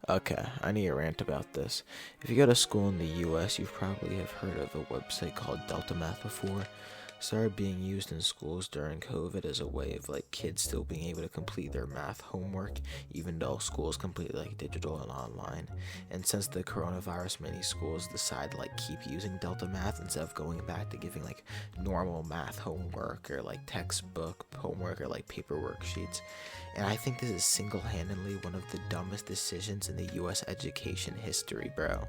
Okay, I need a rant about this. If you go to school in the US, you probably have heard of a website called Delta Math before. Started being used in schools during COVID as a way of like kids still being able to complete their math homework, even though school is completely like digital and online. And since the coronavirus, many schools decide to like keep using Delta Math instead of going back to giving like normal math homework or like textbook homework or like paper worksheets. And I think this is single-handedly one of the dumbest decisions in the US education history, bro.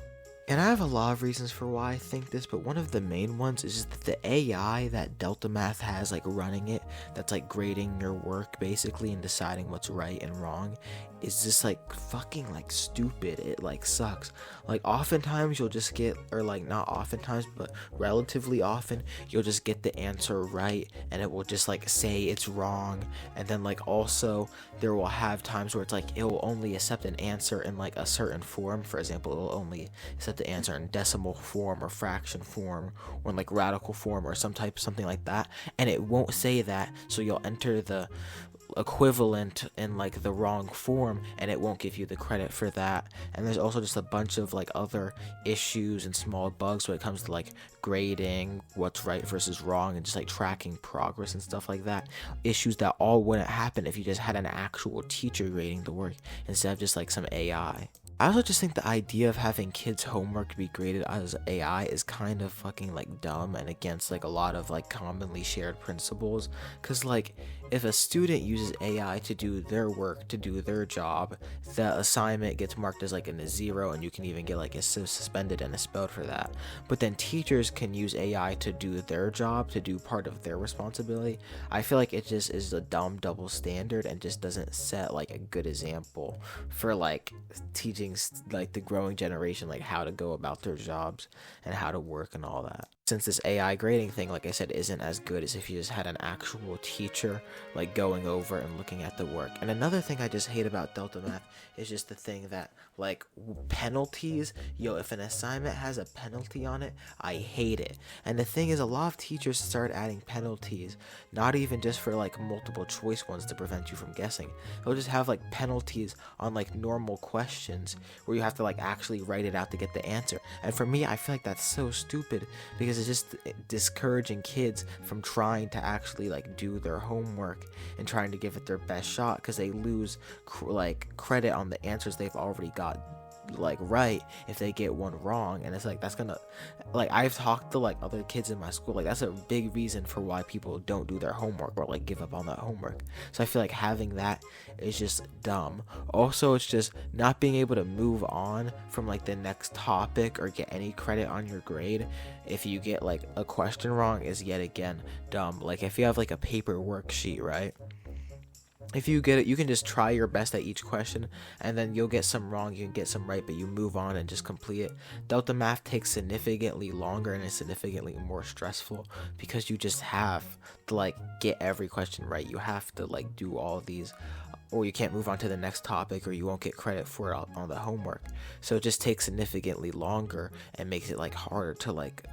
And I have a lot of reasons for why I think this, but one of the main ones is just that the AI that Delta Math has like running it, that's like grading your work basically and deciding what's right and wrong, is just like fucking like stupid. It like sucks. Like oftentimes you'll just get, or like not oftentimes, but relatively often, you'll just get the answer right and it will just like say it's wrong. And then like also there will have times where it's like it will only accept an answer in like a certain form. For example, it will only accept the answer in decimal form or fraction form or in like radical form or something like that, and it won't say that, so you'll enter the equivalent in like the wrong form and it won't give you the credit for that. And there's also just a bunch of like other issues and small bugs when it comes to like grading what's right versus wrong and just like tracking progress and stuff like that, issues that all wouldn't happen if you just had an actual teacher grading the work instead of just like some AI. I also just think the idea of having kids' homework be graded as AI is kind of fucking like dumb and against like a lot of like commonly shared principles. Cause like if a student uses AI to do their work, to do their job, the assignment gets marked as like a 0 and you can even get like suspended and expelled for that. But then teachers can use AI to do their job, to do part of their responsibility. I feel like it just is a dumb double standard and just doesn't set like a good example for like teaching like the growing generation like how to go about their jobs and how to work and all that. Since this AI grading thing, like I said, isn't as good as if you just had an actual teacher like going over and looking at the work. And another thing I just hate about Delta Math is just the thing that like penalties, if an assignment has a penalty on it, I hate it. And the thing is, a lot of teachers start adding penalties, not even just for like multiple choice ones to prevent you from guessing. They'll just have like penalties on like normal questions where you have to like actually write it out to get the answer. And for me, I feel like that's so stupid because it's just discouraging kids from trying to actually like do their homework and trying to give it their best shot because they lose like credit on the answers they've already got like right if they get one wrong. And it's like that's gonna, like, I've talked to like other kids in my school, like that's a big reason for why people don't do their homework or like give up on that homework. So I feel like having that is just dumb. Also, it's just not being able to move on from like the next topic or get any credit on your grade if you get like a question wrong is yet again dumb. Like if you have like a paper worksheet, right? If you get it, you can just try your best at each question and then you'll get some wrong, you can get some right, but you move on and just complete it. Delta Math takes significantly longer and is significantly more stressful because you just have to like get every question right. You have to like do all these, or you can't move on to the next topic or you won't get credit for it on the homework. So it just takes significantly longer and makes it like harder to like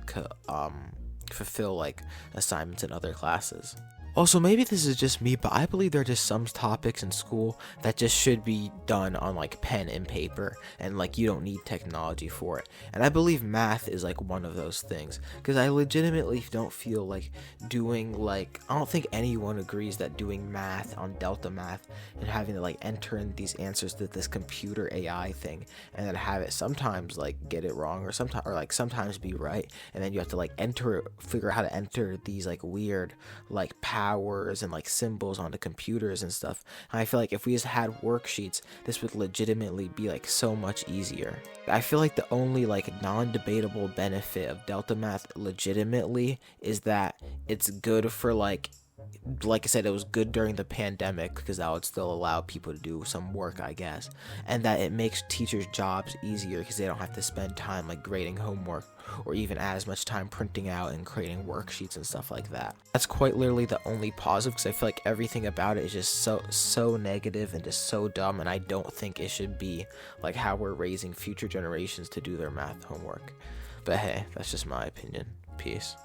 fulfill like assignments in other classes. Also, maybe this is just me, but I believe there are just some topics in school that just should be done on like pen and paper and like you don't need technology for it. And I believe math is like one of those things because I legitimately don't feel like doing like, I don't think anyone agrees that doing math on Delta Math and having to like enter in these answers to this computer AI thing and then have it sometimes like get it wrong or sometimes be right, and then you have to like figure out how to enter these like weird like powers and like symbols onto computers and stuff. And I feel like if we just had worksheets, this would legitimately be like so much easier. I feel like the only like non-debatable benefit of Delta Math legitimately is that it's good for like I said, it was good during the pandemic because that would still allow people to do some work, I guess, and that it makes teachers' jobs easier because they don't have to spend time like grading homework or even as much time printing out and creating worksheets and stuff like that. That's quite literally the only positive because I feel like everything about it is just so negative and just so dumb, and I don't think it should be like how we're raising future generations to do their math homework. But hey, that's just my opinion. Peace.